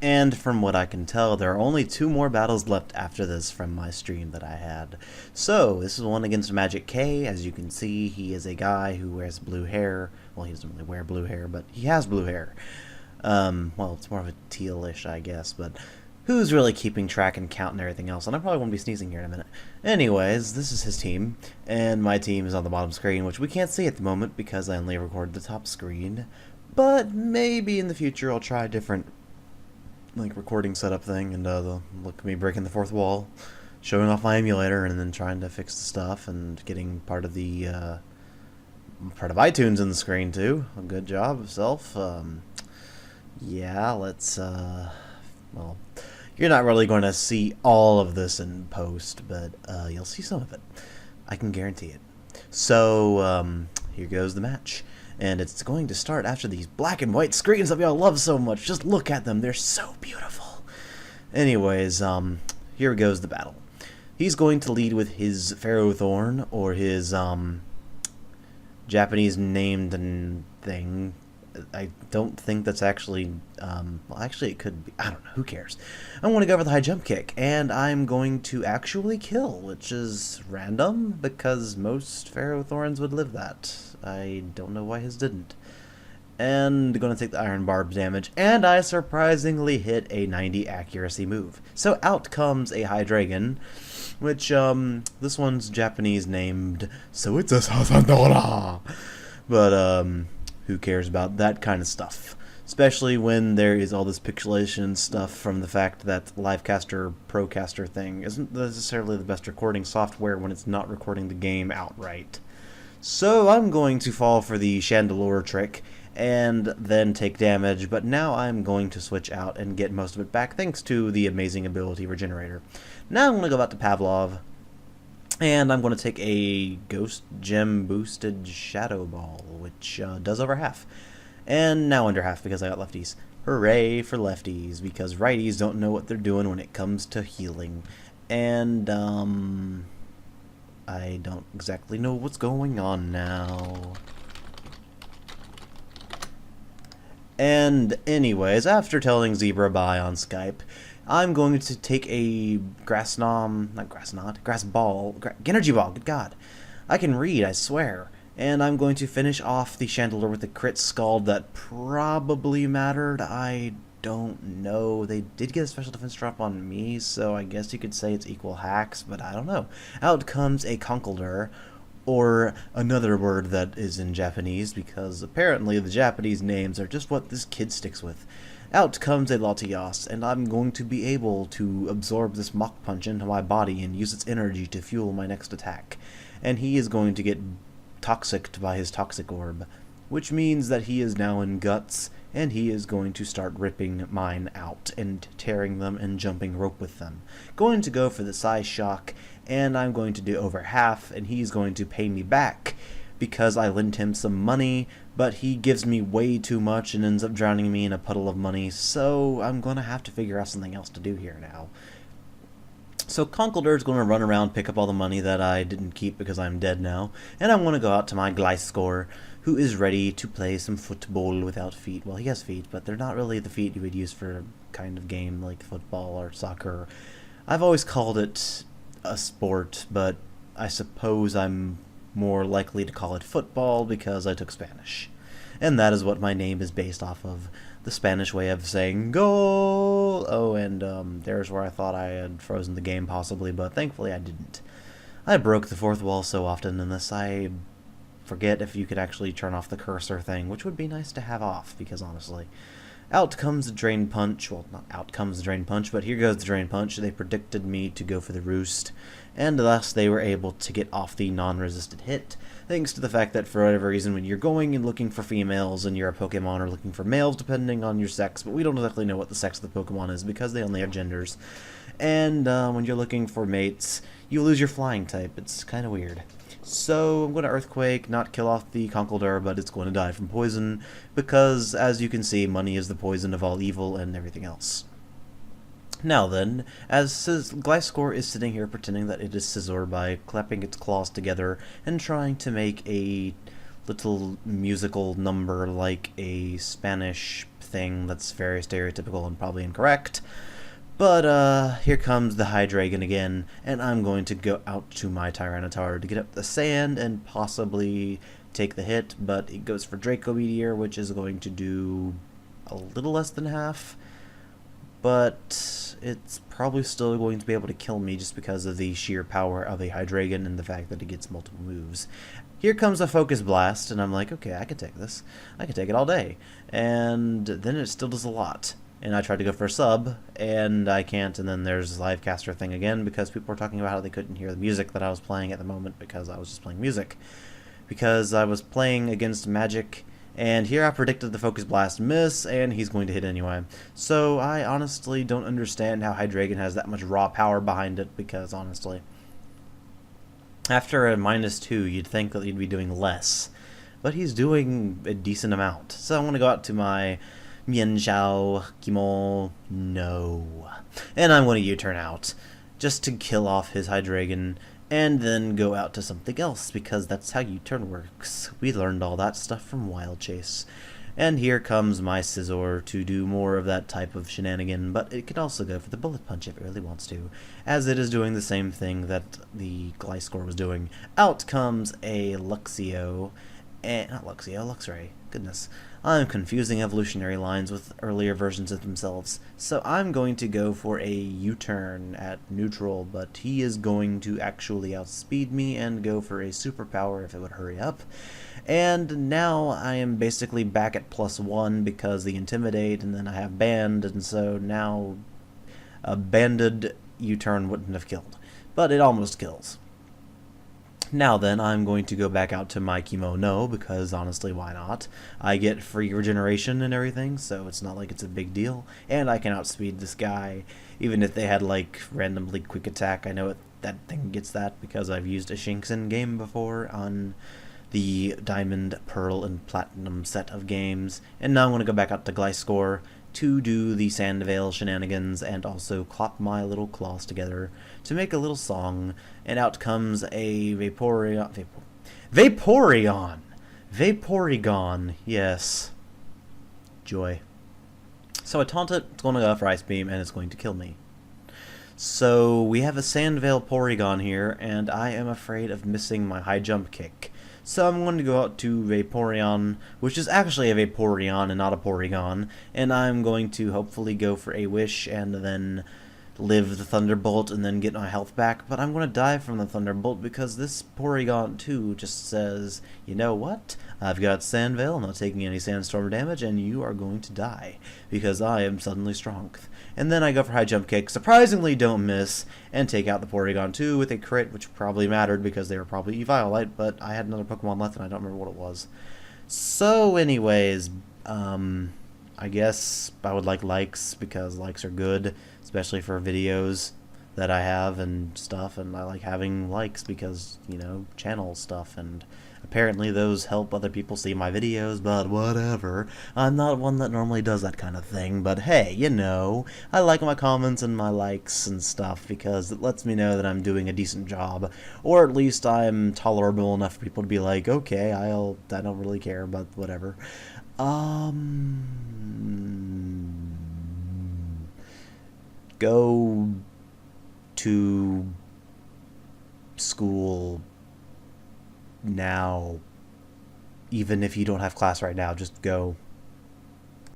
And from what I can tell, there are only 2 more battles left after this from my stream that I had. So, this is one against Magic K. As you can see, he is a guy who wears blue hair. Well, he doesn't really wear blue hair, but he has blue hair. Well, it's more of a tealish, I guess, but who's really keeping track and count and everything else? And I probably won't be sneezing here in a minute. Anyways, this is his team, and my team is on the bottom screen, which we can't see at the moment because I only recorded the top screen. But maybe in the future I'll try a different recording setup thing, and look at me breaking the fourth wall, showing off my emulator, and then trying to fix the stuff and getting part of the part of iTunes in the screen too. A good job, self. Yeah, let's well, you're not really going to see all of this in post, but you'll see some of it. I can guarantee it. So here goes the match. And it's going to start after these black and white screens that we all love so much. Just look at them. They're so beautiful. Anyways, here goes the battle. He's going to lead with his Pharaoh Thorn, or his Japanese named thing. I don't think that's actually, well, actually it could be. I don't know. Who cares? I'm going to go for the high jump kick, and I'm going to actually kill, which is random, because most Pharaoh Thorns would live that. I don't know why his didn't. And going to take the Iron Barb damage, and I surprisingly hit a 90 accuracy move. So out comes a High Dragon, which, this one's Japanese named, so it's a Sasandora! But, who cares about that kind of stuff? Especially when there is all this pixelation stuff from the fact that Livecaster Procaster thing isn't necessarily the best recording software when it's not recording the game outright. So I'm going to fall for the Chandelure trick and then take damage, but now I'm going to switch out and get most of it back thanks to the amazing ability Regenerator. Now I'm going to go back to Pavlov, and I'm going to take a Ghost Gem boosted Shadow Ball, which does over half. And now under half because I got lefties. Hooray for lefties, because righties don't know what they're doing when it comes to healing. And, I don't exactly know what's going on now. And anyways, after telling Zebra bye on Skype, I'm going to take a grass ball, energy ball, good god. I can read, I swear. And I'm going to finish off the Chandelure with a crit scald that probably mattered. I don't know. They did get a special defense drop on me, so I guess you could say it's equal hacks, but I don't know. Out comes a Conkeldurr, or another word that is in Japanese, because apparently the Japanese names are just what this kid sticks with. Out comes a Latias, and I'm going to be able to absorb this Mach Punch into my body and use its energy to fuel my next attack. And he is going to get toxiced by his Toxic Orb, which means that he is now in Guts, and he is going to start ripping mine out and tearing them and jumping rope with them. Going to go for the Psy Shock, and I'm going to do over half, and he's going to pay me back because I lent him some money, but he gives me way too much and ends up drowning me in a puddle of money, so I'm going to have to figure out something else to do here now. So Conkeldurr is going to run around, pick up all the money that I didn't keep because I'm dead now, and I'm going to go out to my Gliscor, who is ready to play some football without feet. Well, he has feet, but they're not really the feet you would use for a kind of game like football or soccer. I've always called it a sport, but I suppose I'm more likely to call it football because I took Spanish. And that is what my name is based off of, the Spanish way of saying goal. Oh, and there's where I thought I had frozen the game possibly, but thankfully I didn't. I broke the fourth wall so often in this, I forget if you could actually turn off the cursor thing, which would be nice to have off, because honestly. Out comes the Drain Punch. Well, not out comes the Drain Punch, but here goes the Drain Punch. They predicted me to go for the Roost, and thus they were able to get off the non-resisted hit, thanks to the fact that for whatever reason when you're going and looking for females and you're a Pokemon, or looking for males depending on your sex, but we don't exactly know what the sex of the Pokemon is because they only have genders, and when you're looking for mates, you lose your flying type. It's kind of weird. So I'm going to Earthquake, not kill off the Conkeldurr, but it's going to die from poison, because, as you can see, money is the poison of all evil and everything else. Now then, as Gliscor is sitting here pretending that it is Scizor by clapping its claws together and trying to make a little musical number like a Spanish thing that's very stereotypical and probably incorrect. But here comes the Hydreigon again, and I'm going to go out to my Tyranitar to get up the sand and possibly take the hit, but it goes for Draco Meteor, which is going to do a little less than half, but it's probably still going to be able to kill me just because of the sheer power of a Hydreigon and the fact that it gets multiple moves. Here comes a Focus Blast, and I'm like, okay, I can take this. I can take it all day. And then it still does a lot. And I tried to go for a sub, and I can't, and then there's live caster thing again because people were talking about how they couldn't hear the music that I was playing at the moment because I was just playing music. Because I was playing against Magic, and here I predicted the Focus Blast miss, and he's going to hit anyway. So I honestly don't understand how Hydreigon has that much raw power behind it, because honestly, after a -2, you'd think that he'd be doing less. But he's doing a decent amount. So I'm going to go out to my Mienshao, Kimo, no. And I'm going to U-turn out, just to kill off his Hydreigon, and then go out to something else, because that's how U-turn works. We learned all that stuff from Wild Chase. And here comes my Scizor to do more of that type of shenanigan, but it could also go for the Bullet Punch if it really wants to, as it is doing the same thing that the Gliscor was doing. Out comes a Luxio, not Luxio, Luxray, goodness. I'm confusing evolutionary lines with earlier versions of themselves, so I'm going to go for a U-turn at neutral, but he is going to actually outspeed me and go for a superpower if it would hurry up. And now I am basically back at +1 because the Intimidate, and then I have Banned, and so now a banded U-turn wouldn't have killed, but it almost kills. Now then, I'm going to go back out to my Kimono, because honestly, why not? I get free regeneration and everything, so it's not like it's a big deal. And I can outspeed this guy, even if they had, like, randomly quick attack. I know that thing gets that because I've used a Shinxin game before on the Diamond, Pearl, and Platinum set of games. And now I'm going to go back out to Gliscor to do the Sandvale shenanigans and also clap my little claws together to make a little song, and out comes a Vaporeon, yes. Joy. So I taunt it, it's going to go for Ice Beam, and it's going to kill me. So we have a Sandvale Porygon here, and I am afraid of missing my high jump kick. So I'm going to go out to Vaporeon, which is actually a Vaporeon and not a Porygon, and I'm going to hopefully go for a Wish and then live the Thunderbolt and then get my health back. But I'm going to die from the Thunderbolt because this Porygon 2 just says, you know what? I've got Sandvale, I'm not taking any Sandstorm damage, and you are going to die because I am suddenly strong. And then I go for High Jump Kick, surprisingly don't miss, and take out the Porygon 2 with a crit, which probably mattered because they were probably Eviolite, but I had another Pokemon left and I don't remember what it was. So anyways, I guess I would like likes because likes are good, especially for videos that I have and stuff, and I like having likes because, you know, channel stuff, and apparently those help other people see my videos, but whatever. I'm not one that normally does that kind of thing, but hey, you know, I like my comments and my likes and stuff because it lets me know that I'm doing a decent job, or at least I'm tolerable enough for people to be like, okay, I don't really care, but whatever. Go to school now. Even if you don't have class right now, just go.